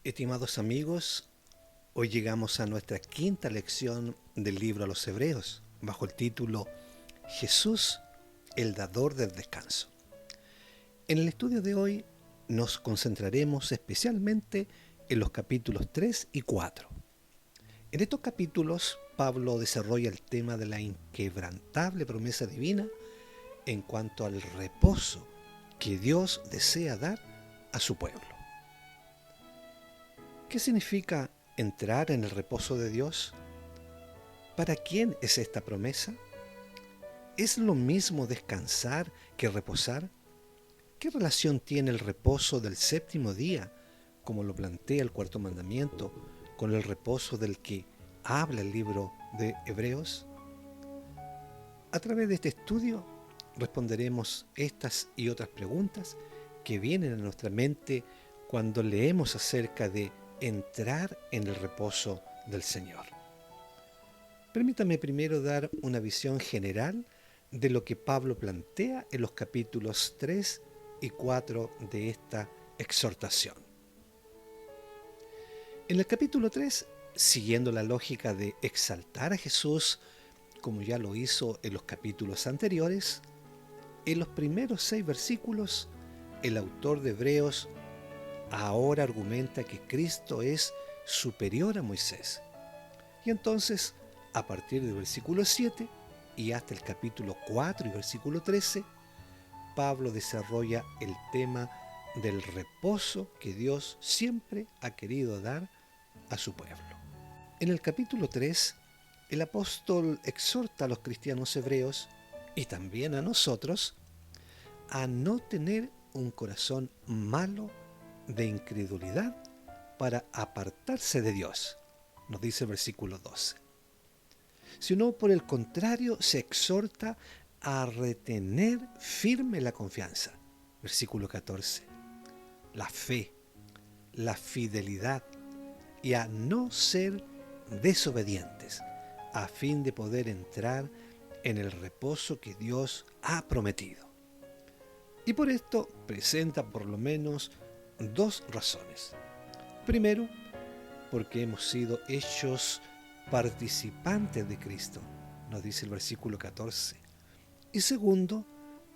Estimados amigos, hoy llegamos a nuestra quinta lección del libro a los Hebreos, bajo el título Jesús, el dador del descanso. En el estudio de hoy nos concentraremos especialmente en los capítulos 3 y 4. En estos capítulos, Pablo desarrolla el tema de la inquebrantable promesa divina en cuanto al reposo que Dios desea dar a su pueblo. ¿Qué significa entrar en el reposo de Dios? ¿Para quién es esta promesa? ¿Es lo mismo descansar que reposar? ¿Qué relación tiene el reposo del séptimo día, como lo plantea el cuarto mandamiento, con el reposo del que habla el libro de Hebreos? A través de este estudio responderemos estas y otras preguntas que vienen a nuestra mente cuando leemos acerca de entrar en el reposo del Señor. Permítame primero dar una visión general de lo que Pablo plantea en los capítulos 3 y 4 de esta exhortación. En el capítulo 3, siguiendo la lógica de exaltar a Jesús, como ya lo hizo en los capítulos anteriores, en los primeros 6 versículos, el autor de Hebreos ahora argumenta que Cristo es superior a Moisés. Y entonces, a partir del versículo 7 y hasta el capítulo 4 y versículo 13, Pablo desarrolla el tema del reposo que Dios siempre ha querido dar a su pueblo. En el capítulo 3, el apóstol exhorta a los cristianos hebreos y también a nosotros a no tener un corazón malo de incredulidad para apartarse de Dios, nos dice el versículo 12. Sino por el contrario se exhorta a retener firme la confianza, versículo 14, la fe, la fidelidad y a no ser desobedientes, a fin de poder entrar en el reposo que Dios ha prometido. Y por esto presenta por lo menos 2 razones. Primero, porque hemos sido hechos participantes de Cristo, nos dice el versículo 14. Y segundo,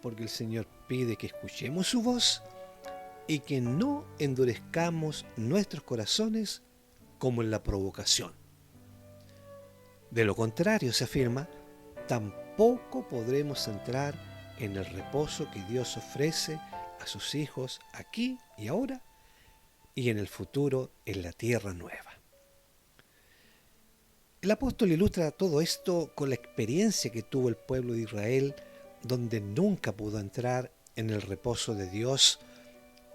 porque el Señor pide que escuchemos su voz y que no endurezcamos nuestros corazones como en la provocación. De lo contrario, se afirma, tampoco podremos entrar en el reposo que Dios ofrece a sus hijos aquí y ahora y en el futuro en la tierra nueva. El apóstol ilustra todo esto con la experiencia que tuvo el pueblo de Israel, donde nunca pudo entrar en el reposo de Dios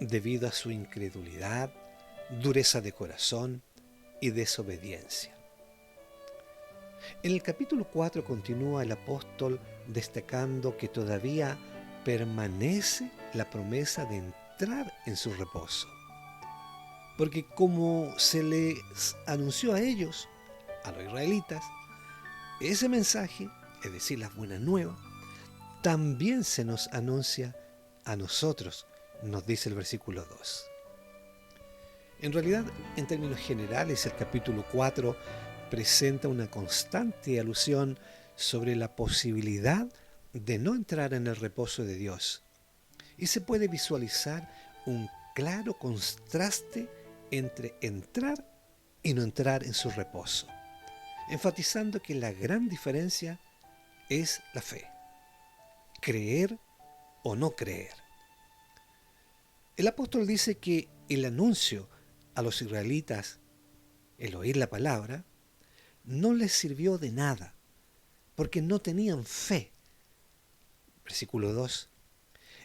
debido a su incredulidad, dureza de corazón y desobediencia. En el capítulo 4 continúa el apóstol destacando que todavía permanece la promesa de entrar en su reposo. Porque como se les anunció a ellos, a los israelitas, ese mensaje, es decir, las buenas nuevas, también se nos anuncia a nosotros, nos dice el versículo 2. En realidad, en términos generales, el capítulo 4 presenta una constante alusión sobre la posibilidad de no entrar en el reposo de Dios. Y se puede visualizar un claro contraste entre entrar y no entrar en su reposo, enfatizando que la gran diferencia es la fe, creer o no creer. El apóstol dice que el anuncio a los israelitas, el oír la palabra, no les sirvió de nada, porque no tenían fe. Versículo 2.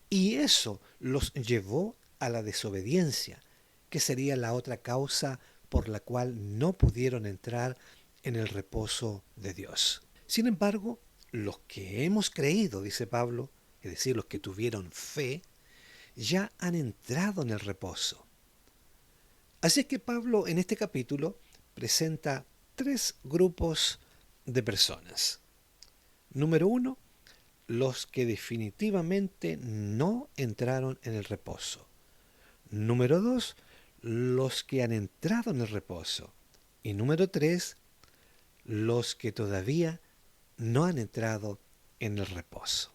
Y eso los llevó a la desobediencia, que sería la otra causa por la cual no pudieron entrar en el reposo de Dios. Sin embargo, los que hemos creído, dice Pablo, es decir, los que tuvieron fe, ya han entrado en el reposo. Así es que Pablo en este capítulo presenta 3 grupos de personas. Número 1, los que definitivamente no entraron en el reposo. Número 2, los que han entrado en el reposo. Y número 3, los que todavía no han entrado en el reposo.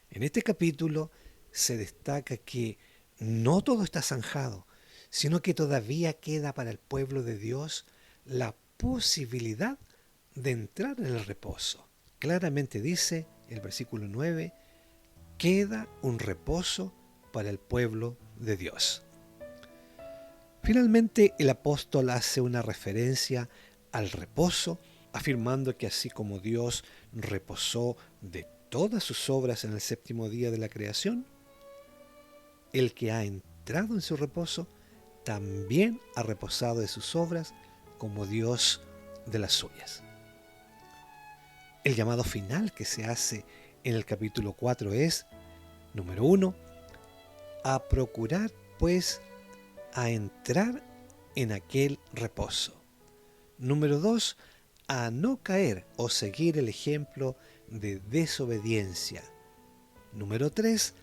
En este capítulo se destaca que no todo está zanjado, sino que todavía queda para el pueblo de Dios la posibilidad de entrar en el reposo. Claramente dice el versículo 9, queda un reposo para el pueblo de Dios. Finalmente, el apóstol hace una referencia al reposo, afirmando que así como Dios reposó de todas sus obras en el séptimo día de la creación, el que ha entrado en su reposo también ha reposado de sus obras como Dios de las suyas. El llamado final que se hace en el capítulo 4 es, número 1, a procurar pues a entrar en aquel reposo. Número 2, a no caer o seguir el ejemplo de desobediencia. Número 3,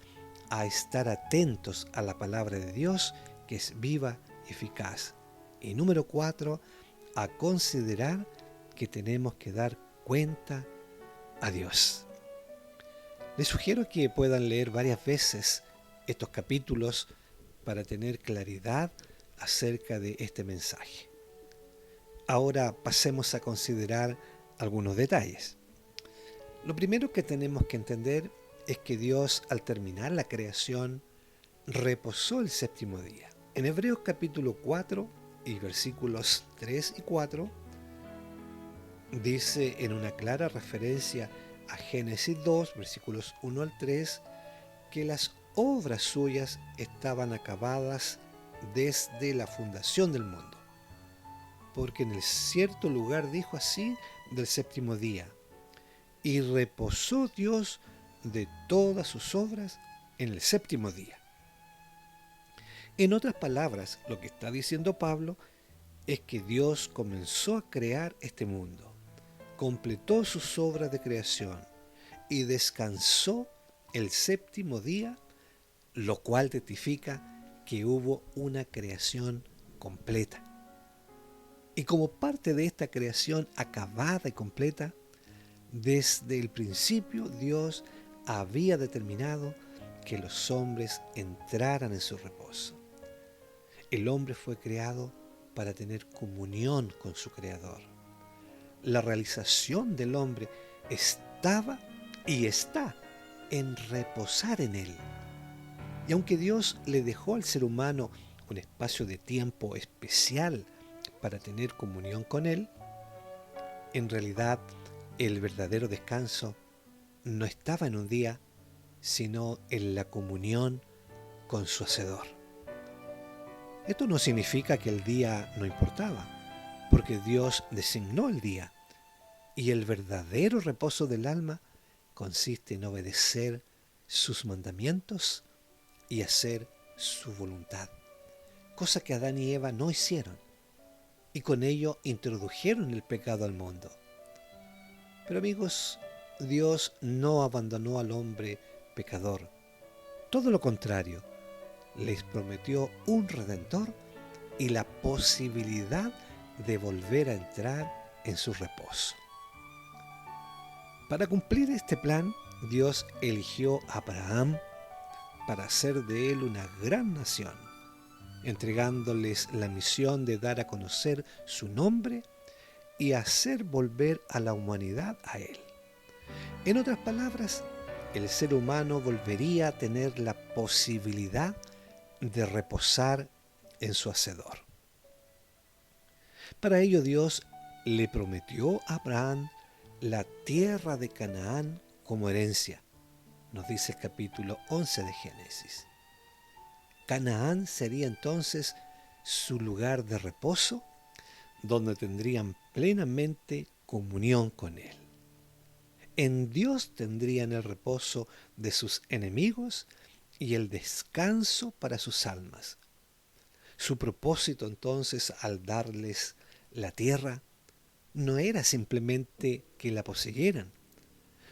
a estar atentos a la palabra de Dios que es viva y eficaz. Y número 4, a considerar que tenemos que dar cuenta a Dios. Les sugiero que puedan leer varias veces estos capítulos para tener claridad acerca de este mensaje. Ahora pasemos a considerar algunos detalles. Lo primero que tenemos que entender es que Dios, al terminar la creación, reposó el séptimo día. En Hebreos capítulo 4 y versículos 3 y 4, dice en una clara referencia a Génesis 2, versículos 1 al 3, que las obras suyas estaban acabadas desde la fundación del mundo. Porque en el cierto lugar dijo así del séptimo día, y reposó Dios de todas sus obras en el séptimo día. En otras palabras, lo que está diciendo Pablo es que Dios comenzó a crear este mundo, completó sus obras de creación y descansó el séptimo día, lo cual testifica que hubo una creación completa. Y como parte de esta creación acabada y completa, desde el principio Dios había determinado que los hombres entraran en su reposo. El hombre fue creado para tener comunión con su Creador. La realización del hombre estaba y está en reposar en Él. Y aunque Dios le dejó al ser humano un espacio de tiempo especial para tener comunión con Él, en realidad el verdadero descanso no estaba en un día, sino en la comunión con su Hacedor. Esto no significa que el día no importaba, porque Dios designó el día, y el verdadero reposo del alma consiste en obedecer sus mandamientos y hacer su voluntad, cosa que Adán y Eva no hicieron, y con ello introdujeron el pecado al mundo. Pero amigos, Dios no abandonó al hombre pecador. Todo lo contrario, les prometió un redentor y la posibilidad de volver a entrar en su reposo. Para cumplir este plan, Dios eligió a Abraham para hacer de él una gran nación, entregándoles la misión de dar a conocer su nombre y hacer volver a la humanidad a él. En otras palabras, el ser humano volvería a tener la posibilidad de reposar en su Hacedor. Para ello Dios le prometió a Abraham la tierra de Canaán como herencia, nos dice el capítulo 11 de Génesis. Canaán sería entonces su lugar de reposo, donde tendrían plenamente comunión con Él. En Dios tendrían el reposo de sus enemigos y el descanso para sus almas. Su propósito entonces al darles la tierra no era simplemente que la poseyeran.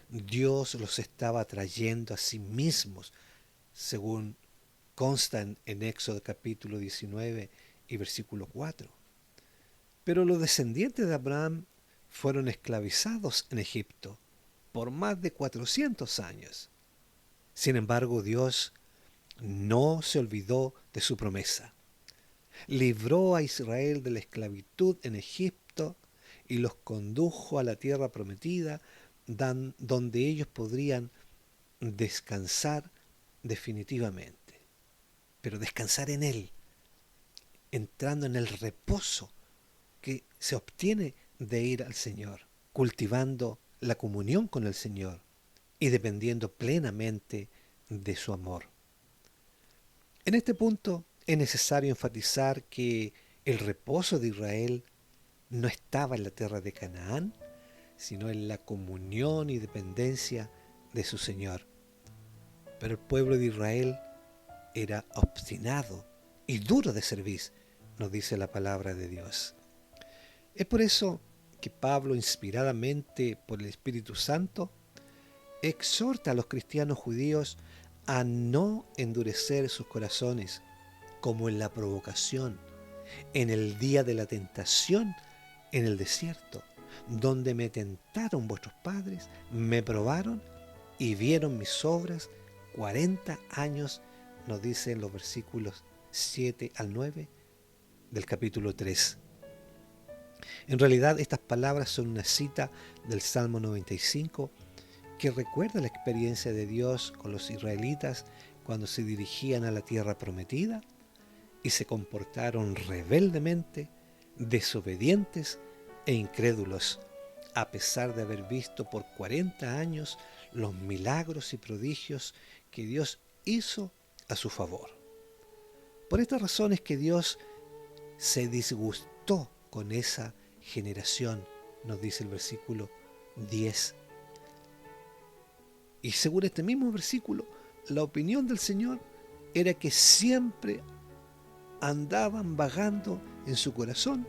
Dios los estaba trayendo a sí mismos, según Consta en Éxodo capítulo 19 y versículo 4. Pero los descendientes de Abraham fueron esclavizados en Egipto por más de 400 años. Sin embargo, Dios no se olvidó de su promesa. Libró a Israel de la esclavitud en Egipto y los condujo a la tierra prometida, donde ellos podrían descansar definitivamente. Pero descansar en Él, entrando en el reposo que se obtiene de ir al Señor, cultivando la comunión con el Señor y dependiendo plenamente de su amor. En este punto es necesario enfatizar que el reposo de Israel no estaba en la tierra de Canaán, sino en la comunión y dependencia de su Señor. Pero el pueblo de Israel era obstinado y duro de servir, nos dice la palabra de Dios. Es por eso que Pablo, inspiradamente por el Espíritu Santo, exhorta a los cristianos judíos a no endurecer sus corazones, como en la provocación, en el día de la tentación en el desierto, donde me tentaron vuestros padres, me probaron y vieron mis obras 40 años, nos dicen los versículos 7 al 9 del capítulo 3. En realidad estas palabras son una cita del Salmo 95 que recuerda la experiencia de Dios con los israelitas cuando se dirigían a la tierra prometida y se comportaron rebeldemente, desobedientes e incrédulos, a pesar de haber visto por 40 años los milagros y prodigios que Dios hizo a su favor. Por esta razón es que Dios se disgustó con esa generación, nos dice el versículo 10. Y según este mismo versículo, la opinión del Señor era que siempre andaban vagando en su corazón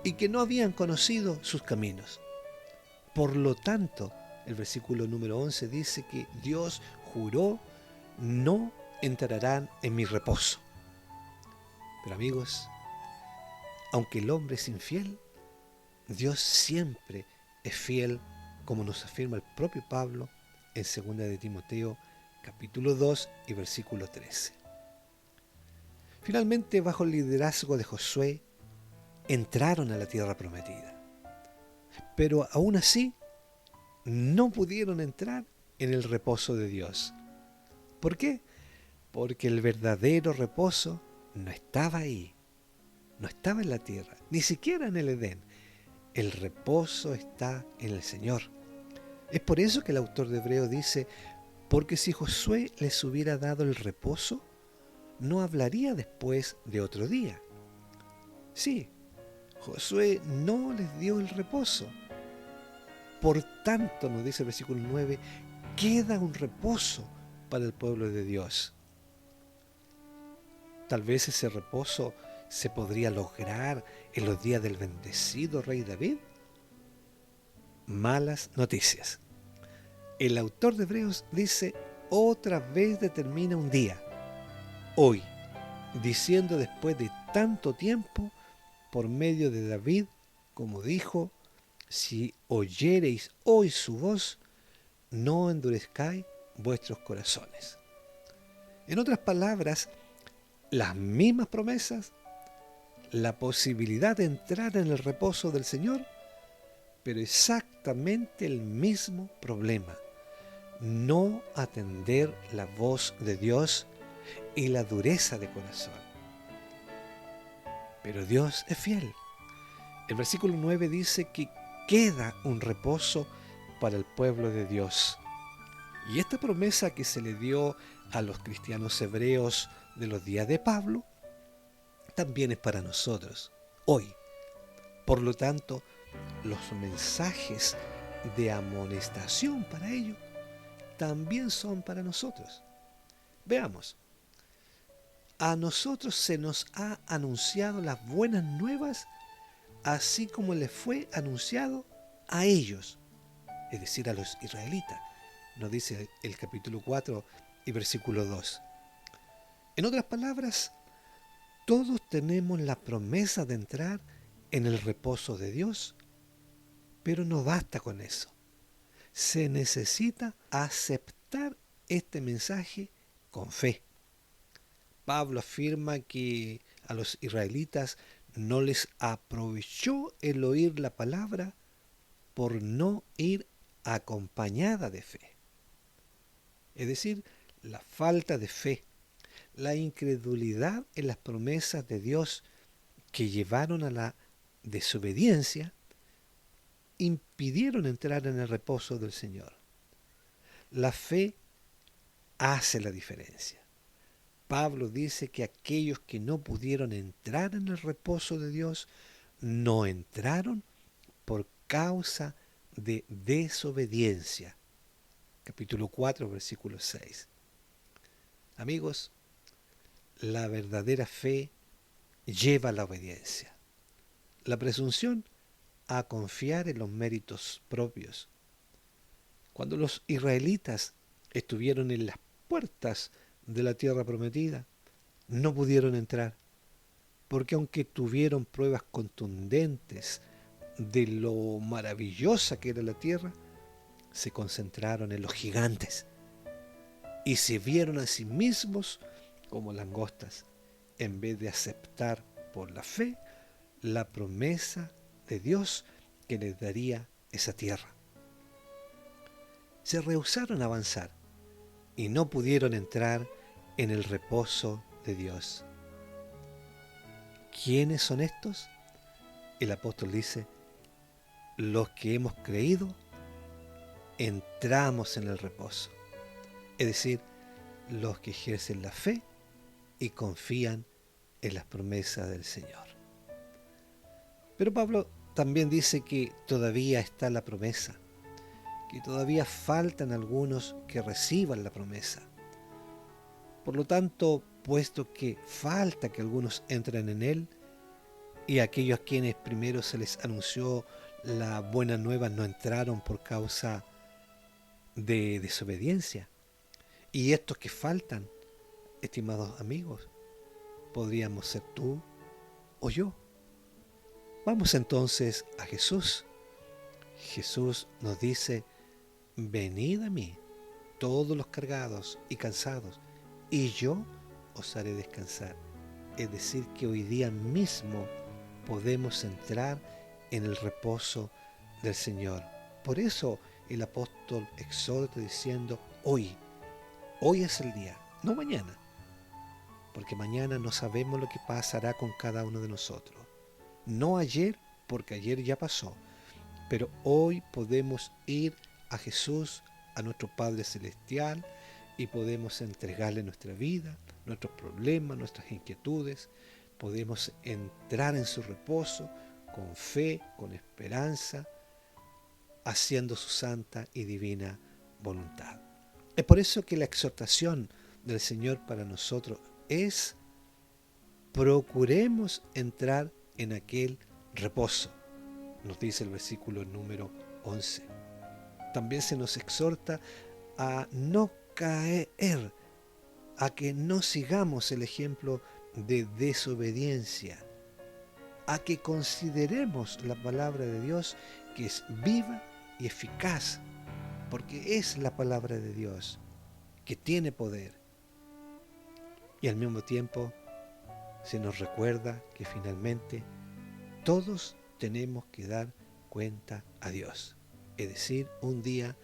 y que no habían conocido sus caminos. Por lo tanto, el versículo número 11 dice que Dios juró: no entrarán en mi reposo. Pero amigos, aunque el hombre es infiel, Dios siempre es fiel, como nos afirma el propio Pablo en 2 de Timoteo capítulo 2 y versículo 13. Finalmente, bajo el liderazgo de Josué, entraron a la tierra prometida. Pero aún así, no pudieron entrar en el reposo de Dios. ¿Por qué? Porque el verdadero reposo no estaba ahí, no estaba en la tierra, ni siquiera en el Edén. El reposo está en el Señor. Es por eso que el autor de Hebreos dice: porque si Josué les hubiera dado el reposo, no hablaría después de otro día. Sí, Josué no les dio el reposo. Por tanto, nos dice el versículo 9, queda un reposo para el pueblo de Dios. Tal vez ese reposo se podría lograr en los días del bendecido rey David. Malas noticias. El autor de Hebreos dice: otra vez determina un día, hoy, diciendo después de tanto tiempo, por medio de David, como dijo: si oyereis hoy su voz, no endurezcáis vuestros corazones. En otras palabras, las mismas promesas, la posibilidad de entrar en el reposo del Señor, pero exactamente el mismo problema: no atender la voz de Dios y la dureza de corazón. Pero Dios es fiel. El versículo 9 dice que queda un reposo para el pueblo de Dios. Y esta promesa que se le dio a los cristianos hebreos de los días de Pablo, también es para nosotros, hoy. Por lo tanto, los mensajes de amonestación para ellos también son para nosotros. Veamos. A nosotros se nos ha anunciado las buenas nuevas, así como les fue anunciado a ellos, es decir, a los israelitas. Nos dice el capítulo 4 y versículo 2. En otras palabras, todos tenemos la promesa de entrar en el reposo de Dios, pero no basta con eso. Se necesita aceptar este mensaje con fe. Pablo afirma que a los israelitas no les aprovechó el oír la palabra por no ir acompañada de fe. Es decir, la falta de fe, la incredulidad en las promesas de Dios que llevaron a la desobediencia, impidieron entrar en el reposo del Señor. La fe hace la diferencia. Pablo dice que aquellos que no pudieron entrar en el reposo de Dios no entraron por causa de desobediencia. Capítulo 4, versículo 6. Amigos, la verdadera fe lleva a la obediencia. La presunción a confiar en los méritos propios. Cuando los israelitas estuvieron en las puertas de la tierra prometida, no pudieron entrar, porque aunque tuvieron pruebas contundentes de lo maravillosa que era la tierra, se concentraron en los gigantes y se vieron a sí mismos como langostas, en vez de aceptar por la fe la promesa de Dios que les daría esa tierra. Se rehusaron a avanzar y no pudieron entrar en el reposo de Dios. ¿Quiénes son estos? El apóstol dice, los que hemos creído, entramos en el reposo. Es decir, los que ejercen la fe y confían en las promesas del Señor. Pero Pablo también dice que todavía está la promesa, que todavía faltan algunos que reciban la promesa. Por lo tanto, puesto que falta que algunos entren en él, y aquellos a quienes primero se les anunció la buena nueva no entraron por causa de desobediencia, y estos que faltan, estimados amigos, podríamos ser tú o yo. Vamos entonces a Jesús. Jesús nos dice, venid a mí, todos los cargados y cansados, y yo os haré descansar. Es decir, que hoy día mismo podemos entrar en el reposo del Señor. Por eso el apóstol exhorta diciendo, hoy es el día, no mañana, porque mañana no sabemos lo que pasará con cada uno de nosotros. No ayer, porque ayer ya pasó, pero hoy podemos ir a Jesús, a nuestro Padre Celestial, y podemos entregarle nuestra vida, nuestros problemas, nuestras inquietudes. Podemos entrar en su reposo con fe, con esperanza, haciendo su santa y divina voluntad. Es por eso que la exhortación del Señor para nosotros es: procuremos entrar en aquel reposo, nos dice el versículo número 11. También se nos exhorta a no caer, a que no sigamos el ejemplo de desobediencia, a que consideremos la palabra de Dios, que es viva y eficaz, porque es la palabra de Dios que tiene poder. Y al mismo tiempo se nos recuerda que finalmente todos tenemos que dar cuenta a Dios. Es decir, un día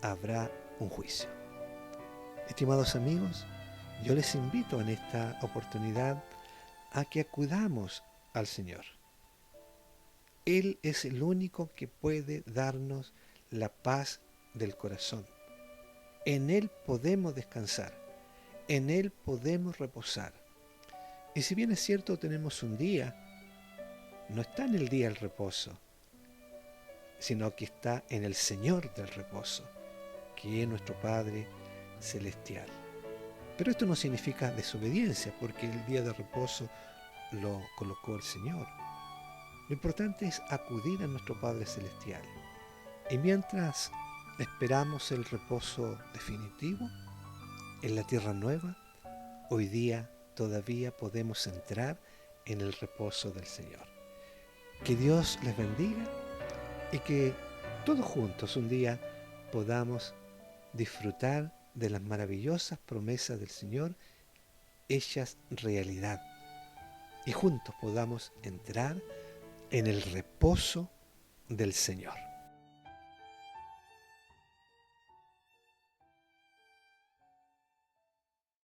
habrá un juicio. Estimados amigos, yo les invito en esta oportunidad a que acudamos al Señor. Él es el único que puede darnos la paz del corazón. En Él podemos descansar, en Él podemos reposar. Y si bien es cierto tenemos un día, no está en el día del reposo, sino que está en el Señor del reposo, que es nuestro Padre Celestial. Pero esto no significa desobediencia, porque el día de reposo lo colocó el Señor. Lo importante es acudir a nuestro Padre Celestial. Y mientras esperamos el reposo definitivo en la tierra nueva, hoy día todavía podemos entrar en el reposo del Señor. Que Dios les bendiga y que todos juntos un día podamos disfrutar de las maravillosas promesas del Señor hechas realidad y juntos podamos entrar en el reposo del Señor.